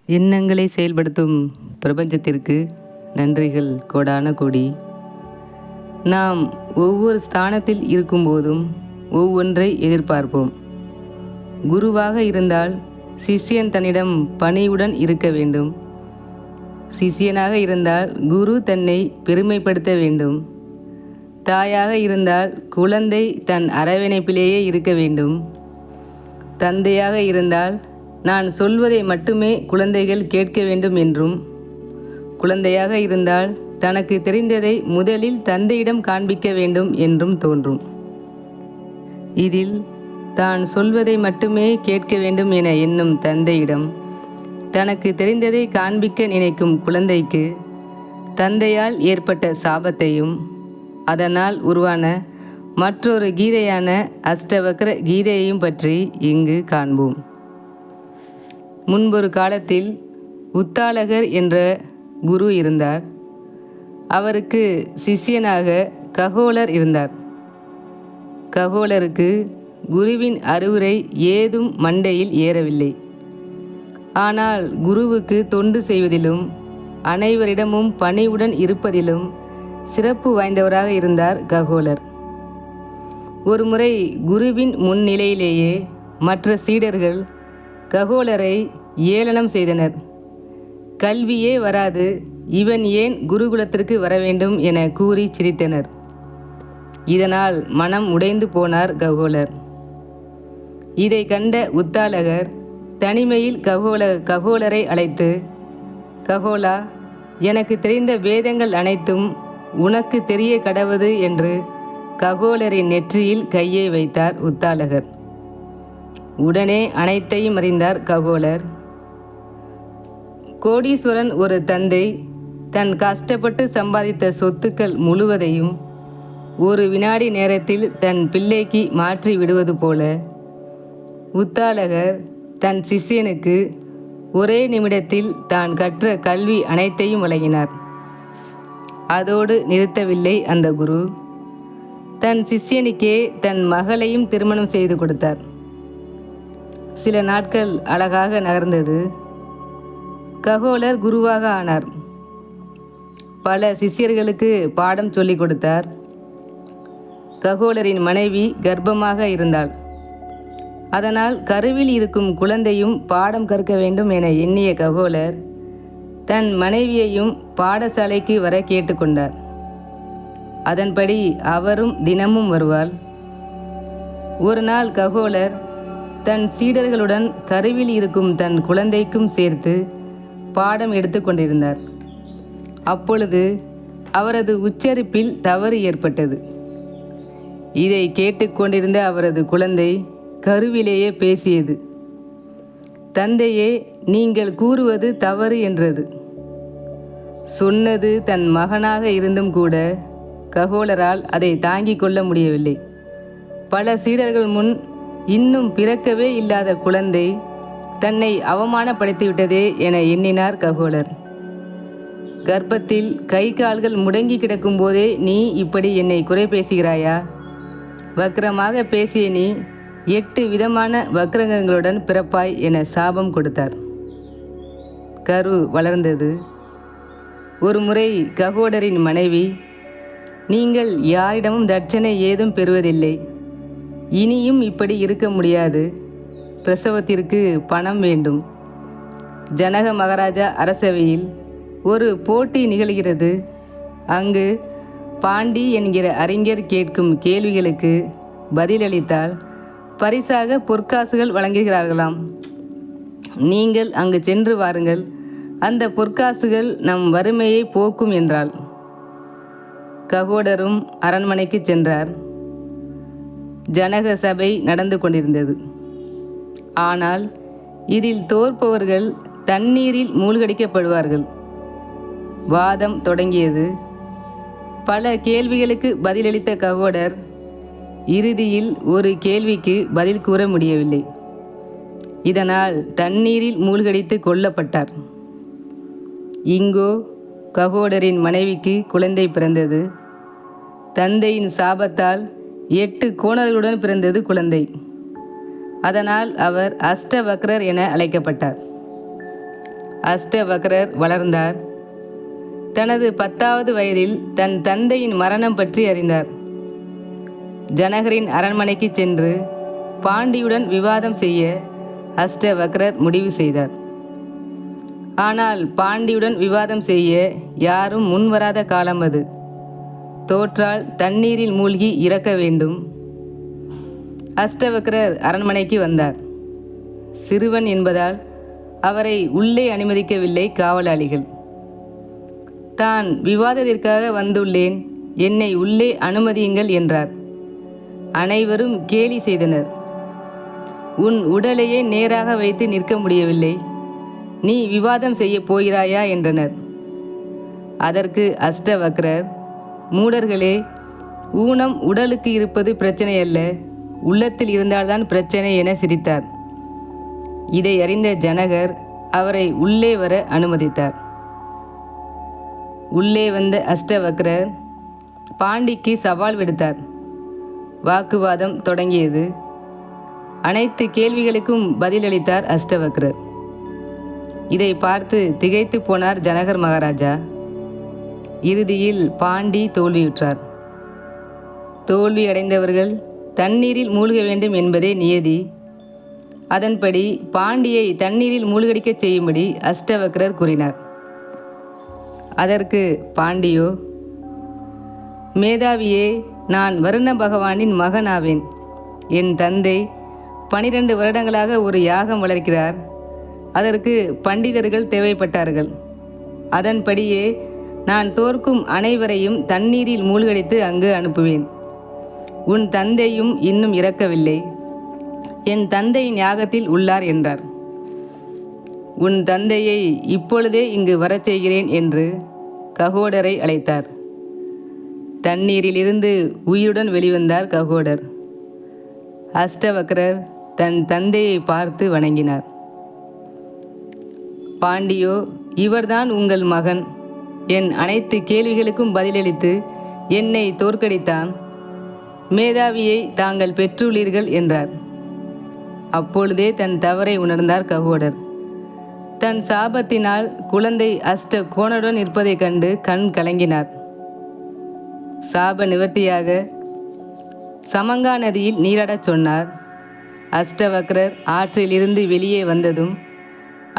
எண்ணங்களை செயல்படுத்தும் பிரபஞ்சத்திற்கு நன்றிகள் கோடான கோடி. நாம் ஒவ்வொரு ஸ்தானத்தில் இருக்கும்போதும் ஒவ்வொன்றை எதிர்பார்ப்போம். குருவாக இருந்தால் சிஷ்யன் தன்னிடம் பணிவுடன் இருக்க வேண்டும். சிஷ்யனாக இருந்தால் குரு தன்னை பெருமைப்படுத்த வேண்டும். தாயாக இருந்தால் குழந்தை தன் அரவணைப்பிலேயே இருக்க வேண்டும். தந்தையாக இருந்தால் நான் சொல்வதை மட்டுமே குழந்தைகள் கேட்க வேண்டும் என்றும், குழந்தையாக இருந்தால் தனக்கு தெரிந்ததை முதலில் தந்தையிடம் காண்பிக்க வேண்டும் என்றும் தோன்றும். இதில் தான் சொல்வதை மட்டுமே கேட்க வேண்டும் என எண்ணும் தந்தையிடம் தனக்கு தெரிந்ததை காண்பிக்க நினைக்கும் குழந்தைக்கு தந்தையால் ஏற்பட்ட சாபத்தையும் அதனால் உருவான மற்றொரு கீதையான அஷ்டவக்ர கீதையையும் பற்றி இங்கு காண்போம். முன்பொரு காலத்தில் உத்தாலகர் என்ற குரு இருந்தார். அவருக்கு சிஷ்யனாக ககோலர் இருந்தார். ககோலருக்கு குருவின் அறிவுரை ஏதும் மண்டையில் ஏறவில்லை. ஆனால் குருவுக்கு தொண்டு செய்வதிலும் அனைவரிடமும் பணிவுடன் இருப்பதிலும் சிறப்பு வாய்ந்தவராக இருந்தார் ககோலர். ஒருமுறை குருவின் முன்னிலையிலேயே மற்ற சீடர்கள் ககோலரை ஏளனம் செய்தனர். கல்வியே வராது, இவன் ஏன் குருகுலத்திற்கு வர வேண்டும் என கூறி சிரித்தனர். இதனால் மனம் உடைந்து போனார் ககோலர். இதை கண்ட உத்தாலகர் தனிமையில் ககோலரை அழைத்து, ககோலா, எனக்கு தெரிந்த வேதங்கள் அனைத்தும் உனக்கு தெரிய கடவது என்று ககோலரின் நெற்றியில் கையை வைத்தார் உத்தாலகர். உடனே அனைத்தையும் அறிந்தார் ககோலர். கோடீஸ்வரன் ஒரு தந்தை தன் கஷ்டப்பட்டு சம்பாதித்த சொத்துக்கள் முழுவதையும் ஒரு வினாடி நேரத்தில் தன் பிள்ளைக்கு மாற்றி விடுவது போல உத்தாலகர் தன் சிஷ்யனுக்கு ஒரே நிமிடத்தில் தான் கற்ற கல்வி அனைத்தையும் வழங்கினார். அதோடு நிறுத்தவில்லை அந்த குரு. தன் சிஷ்யனுக்கே தன் மகளையும் திருமணம் செய்து கொடுத்தார். சில நாட்கள் அழகாக நகர்ந்தது. ககோலர் குருவாக ஆனார். பல சிஷ்யர்களுக்கு பாடம் சொல்லிக் கொடுத்தார். ககோலரின் மனைவி கர்ப்பமாக இருந்தாள். அதனால் கருவில் இருக்கும் குழந்தையும் பாடம் கற்க வேண்டும் என எண்ணிய ககோலர் தன் மனைவியையும் பாடசாலைக்கு வர கேட்டுக்கொண்டார். அதன்படி அவரும் தினமும் வருவாள். ஒரு நாள் ககோலர் தன் சீடர்களுடன் கருவில் இருக்கும் தன் குழந்தைக்கும் சேர்த்து பாடம் எடுத்து கொண்டிருந்தார். அப்பொழுது அவரது உச்சரிப்பில் தவறு ஏற்பட்டது. இதை கேட்டுக்கொண்டிருந்த அவரது குழந்தை கருவிலேயே பேசியது. தந்தையே, நீங்கள் கூறுவது தவறு என்றது. சொன்னது தன் மகனாக இருந்தும் கூட ககோலரால் அதை தாங்கிக் கொள்ள முடியவில்லை. பல சீடர்கள் முன் இன்னும் பிறக்கவே இல்லாத குழந்தை தன்னை அவமானப்படுத்திவிட்டதே என எண்ணினார் ககோலர். கர்ப்பத்தில் கை கால்கள் முடங்கி கிடக்கும் போதே நீ இப்படி என்னை குறை பேசுகிறாயா? வக்ரமாக பேசிய நீ 8 விதமான வக்ரங்களுடன் பிறப்பாய் என சாபம் கொடுத்தார். கரு வளர்ந்தது. ஒரு முறை ககோலரின் மனைவி, நீங்கள் யாரிடமும் தட்சணை ஏதும் பெறுவதில்லை, இனியும் இப்படி இருக்க முடியாது, பிரசவத்திற்கு பணம் வேண்டும். ஜனக மகாராஜா அரசவையில் ஒரு போட்டி நிகழ்கிறது. அங்கு பாண்டி என்கிற அறிஞர் கேட்கும் கேள்விகளுக்கு பதிலளித்தால் பரிசாக பொற்காசுகள் வழங்குகிறார்களாம். நீங்கள் அங்கு சென்று வாருங்கள், அந்த பொற்காசுகள் நம் வறுமையை போக்கும் என்றாள். ககோடரும் அரண்மனைக்கு சென்றார். ஜனக சபை நடந்து கொண்டிருந்தது. ஆனால் இதில் தோற்பவர்கள் தண்ணீரில் மூழ்கடிக்கப்படுவார்கள். வாதம் தொடங்கியது. பல கேள்விகளுக்கு பதிலளித்த ககோடர் இறுதியில் ஒரு கேள்விக்கு பதில் கூற முடியவில்லை. இதனால் தண்ணீரில் மூழ்கடித்து கொல்லப்பட்டார். இங்கோ ககோடரின் மனைவிக்கு குழந்தை பிறந்தது. தந்தையின் சாபத்தால் 8 கோணல்களுடன் பிறந்தது குழந்தை. அதனால் அவர் அஷ்டவக்ரர் என அழைக்கப்பட்டார். அஷ்டவக்ரர் வளர்ந்தார். தனது 10வது வயதில் தன் தந்தையின் மரணம் பற்றி அறிந்தார். ஜனகரின் அரண்மனைக்கு சென்று பாண்டியுடன் விவாதம் செய்ய அஷ்டவக்ரர் முடிவு செய்தார். ஆனால் பாண்டியுடன் விவாதம் செய்ய யாரும் முன்வராத காலம் அது. தோற்றால் தண்ணீரில் மூழ்கி இறக்க வேண்டும். அஷ்டவக்ரர் அரண்மனைக்கு வந்தார். சிறுவன் என்பதால் அவரை உள்ளே அனுமதிக்கவில்லை காவலாளிகள். தான் விவாதத்திற்காக வந்துள்ளேன், என்னை உள்ளே அனுமதியுங்கள் என்றார். அனைவரும் கேலி செய்தனர். உன் உடலையே நேராக வைத்து நிற்க முடியவில்லை, நீ விவாதம் செய்ய போகிறாயா என்றனர். அதற்கு அஷ்டவக்ரர், மூடர்களே, ஊனம் உடலுக்கு இருப்பது பிரச்சனை அல்ல, உள்ளத்தில் இருந்தால்தான் பிரச்சனை என சிரித்தார். இதை அறிந்த ஜனகர் அவரை உள்ளே வர அனுமதித்தார். உள்ளே வந்த அஷ்டவக்ரர் பாண்டிக்கு சவால் விடுத்தார். வாக்குவாதம் தொடங்கியது. அனைத்து கேள்விகளுக்கும் பதிலளித்தார் அஷ்டவக்ரர். இதை பார்த்து திகைத்து போனார் ஜனகர் மகாராஜா. இறுதியில் பாண்டி தோல்வியுற்றார். தோல்வி அடைந்தவர்கள் தண்ணீரில் மூழ்க வேண்டும் என்பதே நியதி. அதன்படி பாண்டியை தண்ணீரில் மூழ்கடிக்கச் செய்யும்படி அஷ்டவக்ரர் கூறினார். அதற்கு பாண்டியோ, மேதாவியே, நான் வருண பகவானின் மகனாவேன். என் தந்தை 12 வருடங்களாக ஒரு யாகம் வளர்க்கிறார். அதற்கு பண்டிதர்கள் தேவைப்பட்டார்கள். அதன்படியே நான் தோற்கும் அனைவரையும் தண்ணீரில் மூழ்கடித்து அங்கு அனுப்புவேன். உன் தந்தையும் இன்னும் இறக்கவில்லை. என் தந்தையின் யாகத்தில் உள்ளார் என்றார். உன் தந்தையை இப்பொழுதே இங்கு வரச் செய்கிறேன் என்று ககோடரை அழைத்தார். தண்ணீரிலிருந்து உயிருடன் வெளிவந்தார் ககோடர். அஷ்டவக்ரர் தன் தந்தையை பார்த்து வணங்கினார். பாண்டியோ, இவர்தான் உங்கள் மகன். என் அனைத்து கேள்விகளுக்கும் பதிலளித்து என்னை தோற்கடித்தான். மேதாவியை தாங்கள் பெற்றுள்ளீர்கள் என்றார். அப்பொழுதே தன் தவறை உணர்ந்தார் ககோடர். தன் சாபத்தினால் குழந்தை அஷ்ட கோணருடன் இருப்பதைக் கண்டு கண் கலங்கினார். சாப நிவர்த்தியாக சமங்கா நதியில் நீராடச் சொன்னார். அஷ்டவக்ரர் ஆற்றிலிருந்து வெளியே வந்ததும்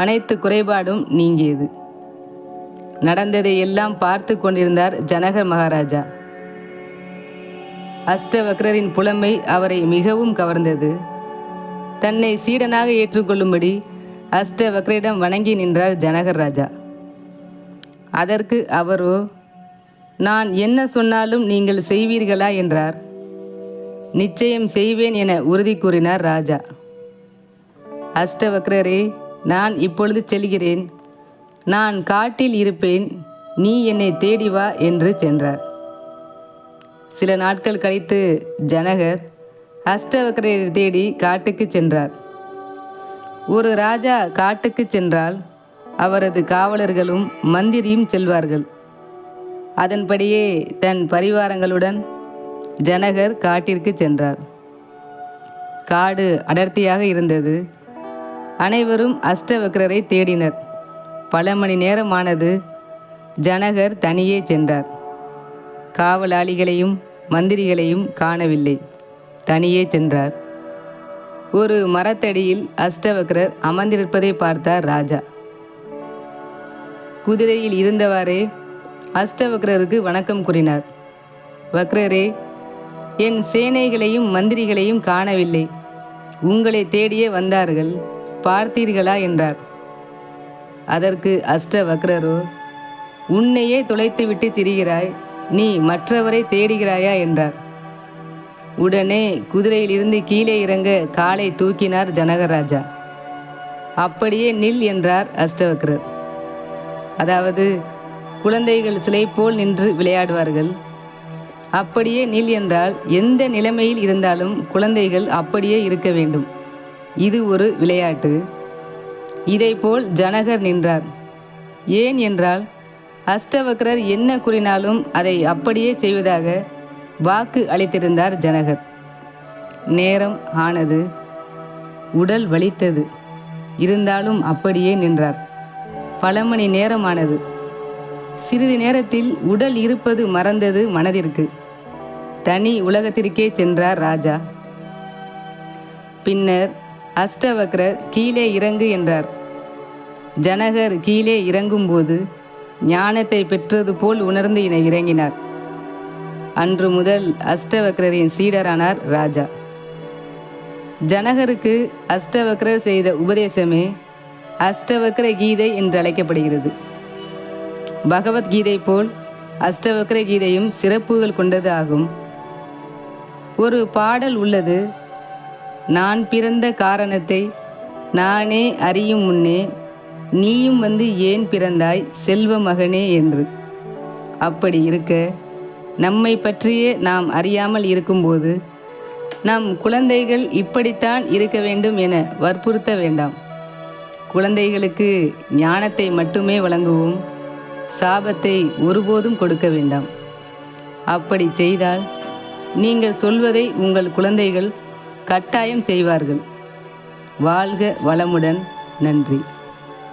அனைத்து குறைபாடும் நீங்கியது. நடந்ததை எல்லாம் பார்த்து கொண்டிருந்தார் ஜனகர் மகாராஜா. அஷ்டவக்ரரின் புலமை அவரை மிகவும் கவர்ந்தது. தன்னை சீடனாக ஏற்றுக்கொள்ளும்படி அஷ்டவக்ரரிடம் வணங்கி நின்றார் ஜனகர் ராஜா. அதற்கு அவரோ, நான் என்ன சொன்னாலும் நீங்கள் செய்வீர்களா என்றார். நிச்சயம் செய்வேன் என உறுதி கூறினார் ராஜா. அஷ்டவக்ரரே, நான் இப்பொழுது செல்கிறேன். நான் காட்டில் இருப்பேன், நீ என்னை தேடி வா என்று சென்றார். சில நாட்கள் கழித்து ஜனகர் அஷ்டவக்ரரை தேடி காட்டுக்கு சென்றார். ஒரு ராஜா காட்டுக்கு சென்றால் அவரது காவலர்களும் மந்திரியும் செல்வார்கள். அதன்படியே தன் பரிவாரங்களுடன் ஜனகர் காட்டிற்கு சென்றார். காடு அடர்த்தியாக இருந்தது. அனைவரும் அஷ்டவக்ரரை தேடினர். பல மணி நேரமானது. ஜனகர் தனியே சென்றார். காவலாளிகளையும் மந்திரிகளையும் காணவில்லை. தனியே சென்றார். ஒரு மரத்தடியில் அஷ்டவக்ரர் அமர்ந்திருப்பதை பார்த்தார் ராஜா. குதிரையில் இருந்தவாறே அஷ்டவக்ரருக்கு வணக்கம் கூறினார். வக்ரரே, என் சேனைகளையும் மந்திரிகளையும் காணவில்லை. உங்களை தேடியே வந்தார்கள், பார்த்தீர்களா என்றார். அதற்கு அஷ்டவக்ரரோ, உன்னையே தொலைத்துவிட்டு திரிகிறாய், நீ மற்றவரை தேடுகிறாயா என்றார். உடனே குதிரையிலிருந்து கீழே இறங்க காலை தூக்கினார் ஜனகராஜா. அப்படியே நில் என்றார் அஷ்டவக்ரர். அதாவது குழந்தைகள் சிலை போல் நின்று விளையாடுவார்கள். அப்படியே நில் என்றால் எந்த நிலைமையில் இருந்தாலும் குழந்தைகள் அப்படியே இருக்க வேண்டும். இது ஒரு விளையாட்டு. இதைப்போல் ஜனகர் நின்றார். ஏன் என்றால் அஷ்டவக்ரர் என்ன கூறினாலும் அதை அப்படியே செய்வதாக வாக்கு அளித்திருந்தார் ஜனகர். நேரம் ஆனது. உடல் வலித்தது. இருந்தாலும் அப்படியே நின்றார். பல மணி நேரமானது. சிறிது நேரத்தில் உடல் இருப்பது மறந்தது மனதிற்கு. தனி உலகத்திற்கே சென்றார் ராஜா. பின்னர் அஷ்டவக்ரர் கீழே இறங்கு என்றார். ஜனகர் கீழே இறங்கும்போது ஞானத்தை பெற்றது போல் உணர்ந்து இறங்கினார். அன்று முதல் அஷ்டவக்ரரின் சீடரானார் ராஜா. ஜனகருக்கு அஷ்டவக்ரர் செய்த உபதேசமே அஷ்டவக்ர கீதை என்று அழைக்கப்படுகிறது. பகவத்கீதை போல் அஷ்டவக்ர கீதையும் சிறப்புகள் கொண்டது ஆகும். ஒரு பாடல் உள்ளது, நான் பிறந்த காரணத்தை நானே அறியும் முன்னே நீயும் வந்து ஏன் பிறந்தாய் செல்வ மகனே என்று. அப்படி இருக்க நம்மை பற்றியே நாம் அறியாமல் இருக்கும்போது நம் குழந்தைகள் இப்படித்தான் இருக்க வேண்டும் என வற்புறுத்த வேண்டாம். குழந்தைகளுக்கு ஞானத்தை மட்டுமே வழங்குவோம், சாபத்தை ஒருபோதும் கொடுக்க வேண்டாம். அப்படி செய்தால் நீங்கள் சொல்வதை உங்கள் குழந்தைகள் கட்டாயம் செய்வார்கள். வாழ்க வளமுடன். நன்றி.